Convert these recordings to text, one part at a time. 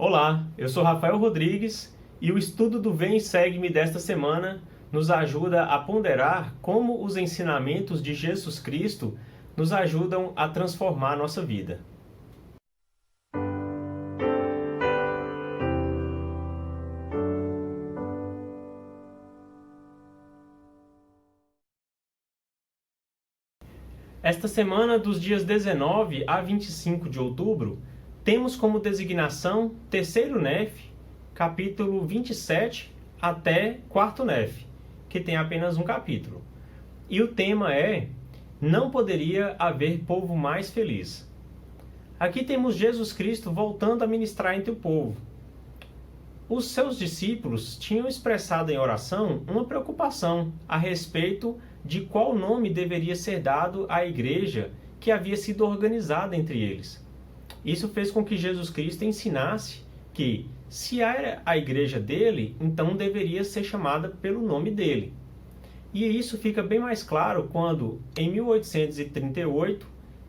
Olá, eu sou Rafael Rodrigues e o estudo do Vem e Segue-me desta semana nos ajuda a ponderar como os ensinamentos de Jesus Cristo nos ajudam a transformar a nossa vida. Esta semana, dos dias 19 a 25 de outubro, temos como designação Terceiro Nef, capítulo 27 até Quarto Nef, que tem apenas um capítulo. E o tema é: Não poderia haver povo mais feliz. Aqui temos Jesus Cristo voltando a ministrar entre o povo. Os seus discípulos tinham expressado em oração uma preocupação a respeito de qual nome deveria ser dado à igreja que havia sido organizada entre eles. Isso fez com que Jesus Cristo ensinasse que, se era a igreja dele, então deveria ser chamada pelo nome dele. E isso fica bem mais claro quando, em 1838,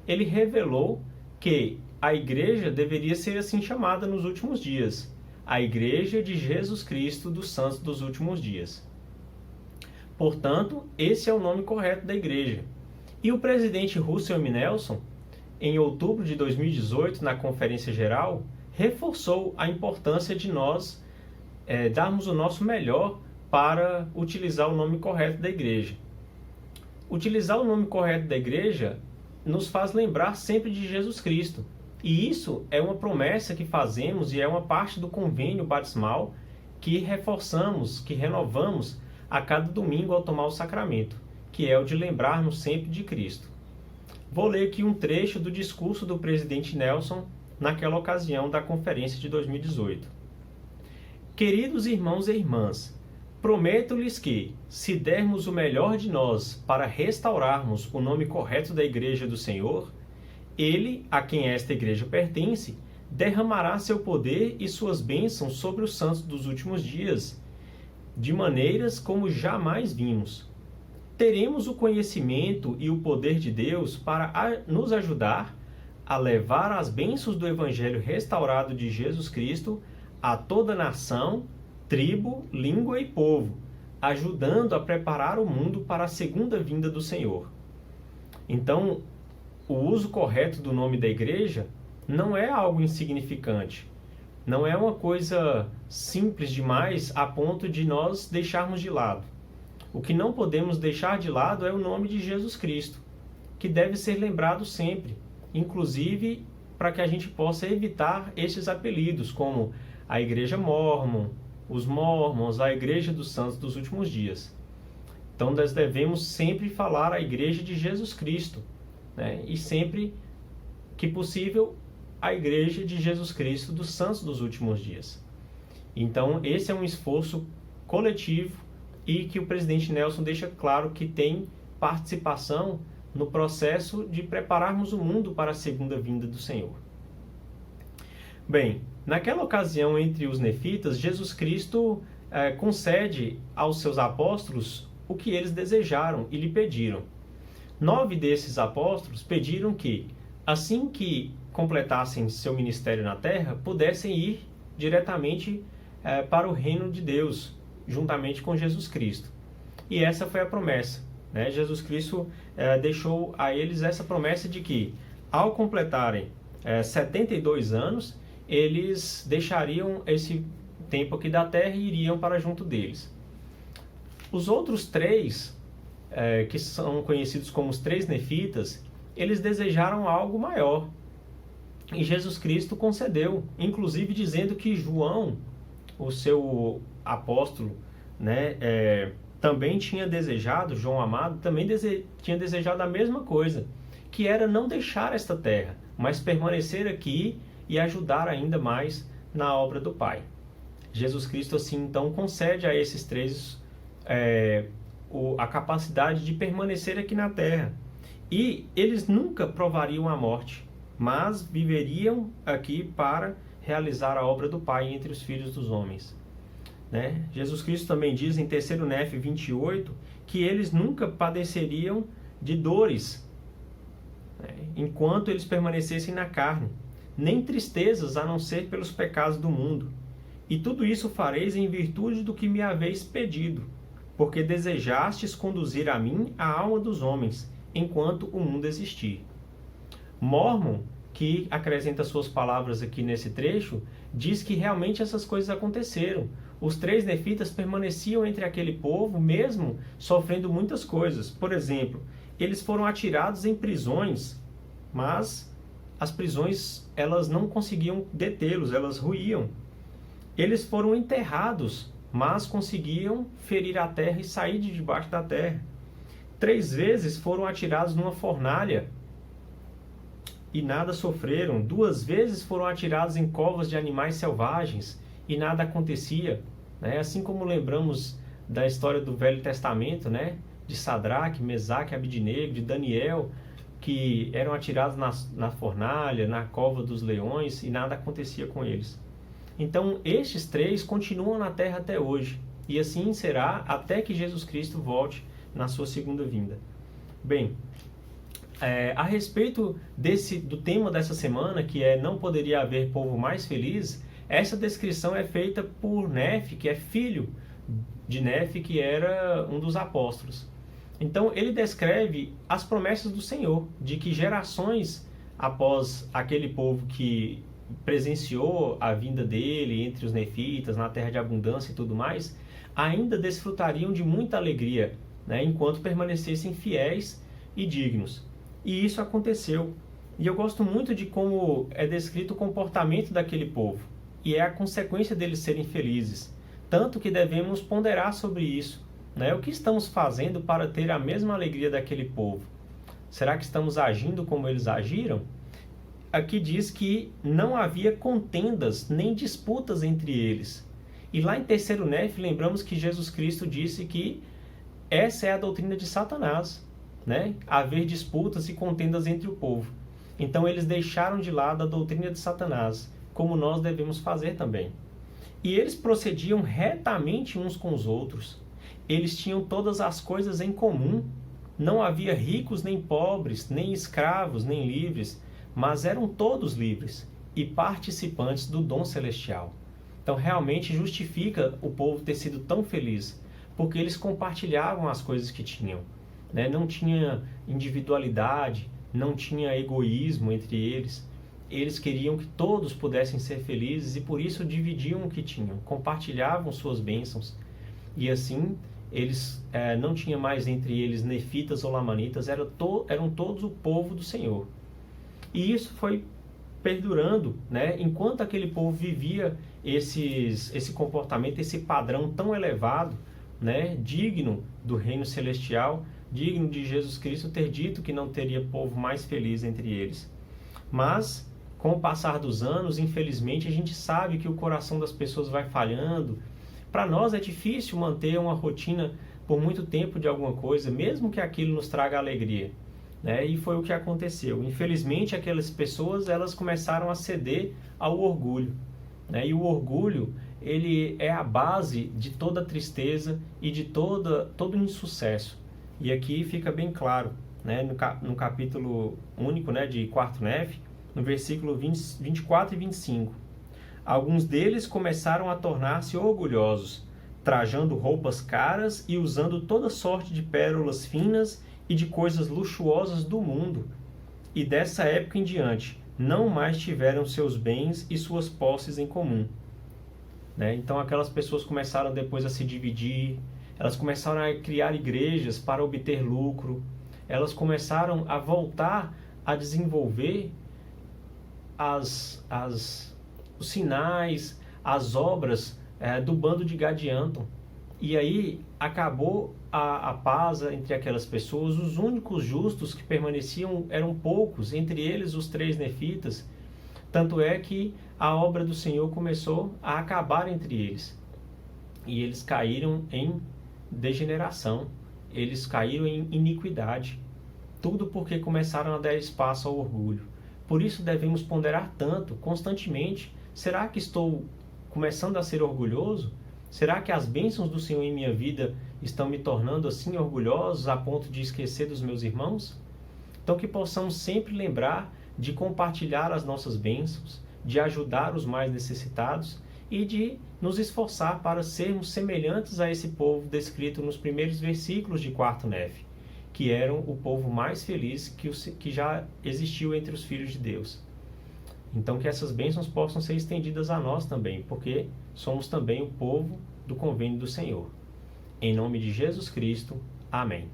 ele revelou que a igreja deveria ser assim chamada nos últimos dias: a Igreja de Jesus Cristo dos Santos dos Últimos Dias. Portanto, esse é o nome correto da igreja. E o presidente Russell M. Nelson, em outubro de 2018, na Conferência Geral, reforçou a importância de nós darmos o nosso melhor para utilizar o nome correto da igreja. Utilizar o nome correto da igreja nos faz lembrar sempre de Jesus Cristo. E isso é uma promessa que fazemos e é uma parte do convênio batismal que reforçamos, que renovamos a cada domingo ao tomar o sacramento, que é o de lembrarmos sempre de Cristo. Vou ler aqui um trecho do discurso do presidente Nelson naquela ocasião da conferência de 2018. Queridos irmãos e irmãs, prometo-lhes que, se dermos o melhor de nós para restaurarmos o nome correto da Igreja do Senhor, Ele, a quem esta igreja pertence, derramará seu poder e suas bênçãos sobre os santos dos últimos dias, de maneiras como jamais vimos. Teremos o conhecimento e o poder de Deus para nos ajudar a levar as bênçãos do Evangelho restaurado de Jesus Cristo a toda nação, tribo, língua e povo, ajudando a preparar o mundo para a segunda vinda do Senhor. Então, o uso correto do nome da igreja não é algo insignificante. Não é uma coisa simples demais a ponto de nós deixarmos de lado. O que não podemos deixar de lado é o nome de Jesus Cristo, que deve ser lembrado sempre, inclusive para que a gente possa evitar esses apelidos, como a Igreja Mórmon, os Mormons, a Igreja dos Santos dos Últimos Dias. Então nós devemos sempre falar a Igreja de Jesus Cristo, né? E sempre que possível, a Igreja de Jesus Cristo dos Santos dos Últimos Dias. Então, esse é um esforço coletivo e que o presidente Nelson deixa claro que tem participação no processo de prepararmos o mundo para a segunda vinda do Senhor. Bem, naquela ocasião entre os nefitas, Jesus Cristo concede aos seus apóstolos o que eles desejaram e lhe pediram. 9 desses apóstolos pediram que, assim que completassem seu ministério na terra, pudessem ir diretamente para o reino de Deus, juntamente com Jesus Cristo. E essa foi a promessa, né? Jesus Cristo deixou a eles essa promessa de que, ao completarem 72 anos, eles deixariam esse tempo aqui da terra e iriam para junto deles. Os outros 3, que são conhecidos como os 3 nefitas, eles desejaram algo maior. E Jesus Cristo concedeu, inclusive dizendo que João, o seu apóstolo, né, também tinha desejado, João amado, também tinha desejado a mesma coisa, que era não deixar esta terra, mas permanecer aqui e ajudar ainda mais na obra do Pai. Jesus Cristo, assim, então, concede a esses 3 a capacidade de permanecer aqui na terra. E eles nunca provariam a morte, mas viveriam aqui para realizar a obra do Pai entre os filhos dos homens, né? Jesus Cristo também diz em 3 Nef 28 que eles nunca padeceriam de dores, né, enquanto eles permanecessem na carne. nem tristezas a não ser pelos pecados do mundo. E tudo isso fareis em virtude do que me haveis pedido, porque desejastes conduzir a mim a alma dos homens, enquanto o mundo existir. Mormon, que acrescenta suas palavras aqui nesse trecho, diz que realmente essas coisas aconteceram. Os 3 nefitas permaneciam entre aquele povo, mesmo sofrendo muitas coisas. Por exemplo, eles foram atirados em prisões, mas as prisões elas não conseguiam detê-los, elas ruíam. Eles foram enterrados, mas conseguiam ferir a terra e sair de debaixo da terra. 3 vezes foram atirados numa fornalha e nada sofreram. 2 vezes foram atirados em covas de animais selvagens e nada acontecia, né? Assim como lembramos da história do Velho Testamento, né? De Sadraque, Mesaque, Abidnego, de Daniel, que eram atirados na fornalha, na cova dos leões e nada acontecia com eles. Então, estes 3 continuam na terra até hoje, e assim será até que Jesus Cristo volte na sua segunda vinda. Bem, a respeito do tema dessa semana, que é Não Poderia Haver Povo Mais Feliz, essa descrição é feita por Nefe, que é filho de Nefe, que era um dos apóstolos. Então, ele descreve as promessas do Senhor, de que gerações após aquele povo que presenciou a vinda dele entre os nefitas, na terra de abundância e tudo mais, ainda desfrutariam de muita alegria, né, enquanto permanecessem fiéis e dignos. E isso aconteceu. E eu gosto muito de como é descrito o comportamento daquele povo, e é a consequência deles serem felizes. Tanto que devemos ponderar sobre isso, né? O que estamos fazendo para ter a mesma alegria daquele povo? Será que estamos agindo como eles agiram? Aqui diz que não havia contendas nem disputas entre eles. E lá em 3º Nefe, lembramos que Jesus Cristo disse que essa é a doutrina de Satanás, né? Haver disputas e contendas entre o povo. Então eles deixaram de lado a doutrina de Satanás, como nós devemos fazer também. E eles procediam retamente uns com os outros. Eles tinham todas as coisas em comum. Não havia ricos nem pobres, nem escravos nem livres, mas eram todos livres e participantes do dom celestial. Então realmente justifica o povo ter sido tão feliz, porque eles compartilhavam as coisas que tinham, né? Não tinha individualidade, não tinha egoísmo entre eles. Eles queriam que todos pudessem ser felizes e por isso dividiam o que tinham, compartilhavam suas bênçãos. E assim, eles não tinha mais entre eles nefitas ou lamanitas, eram todos o povo do Senhor. E isso foi perdurando, né? Enquanto aquele povo vivia esse comportamento, esse padrão tão elevado, né? Digno do reino celestial, digno de Jesus Cristo ter dito que não teria povo mais feliz entre eles. Mas, com o passar dos anos, infelizmente, a gente sabe que o coração das pessoas vai falhando. Para nós é difícil manter uma rotina por muito tempo de alguma coisa, mesmo que aquilo nos traga alegria, né? E foi o que aconteceu. Infelizmente, aquelas pessoas elas começaram a ceder ao orgulho, né? E o orgulho ele é a base de toda tristeza e de todo insucesso. E aqui fica bem claro, né? No capítulo único, né, de 4º Nefe, no versículo 24 e 25. Alguns deles começaram a tornar-se orgulhosos, trajando roupas caras e usando toda sorte de pérolas finas e de coisas luxuosas do mundo. E dessa época em diante, não mais tiveram seus bens e suas posses em comum. Né? Então aquelas pessoas começaram depois a se dividir, elas começaram a criar igrejas para obter lucro, elas começaram a voltar a desenvolver os sinais, as obras do bando de Gadianton. E aí acabou a paz entre aquelas pessoas. Os únicos justos que permaneciam eram poucos, entre eles os 3 nefitas. Tanto é que a obra do Senhor começou a acabar entre eles. E eles caíram em degeneração, eles caíram em iniquidade. Tudo porque começaram a dar espaço ao orgulho. Por isso devemos ponderar tanto, constantemente. Será que estou começando a ser orgulhoso? Será que as bênçãos do Senhor em minha vida estão me tornando assim orgulhosos a ponto de esquecer dos meus irmãos? Então que possamos sempre lembrar de compartilhar as nossas bênçãos, de ajudar os mais necessitados e de nos esforçar para sermos semelhantes a esse povo descrito nos primeiros versículos de Quarto Nef, que eram o povo mais feliz que já existiu entre os filhos de Deus. Então que essas bênçãos possam ser estendidas a nós também, porque somos também o povo do convênio do Senhor. Em nome de Jesus Cristo. Amém.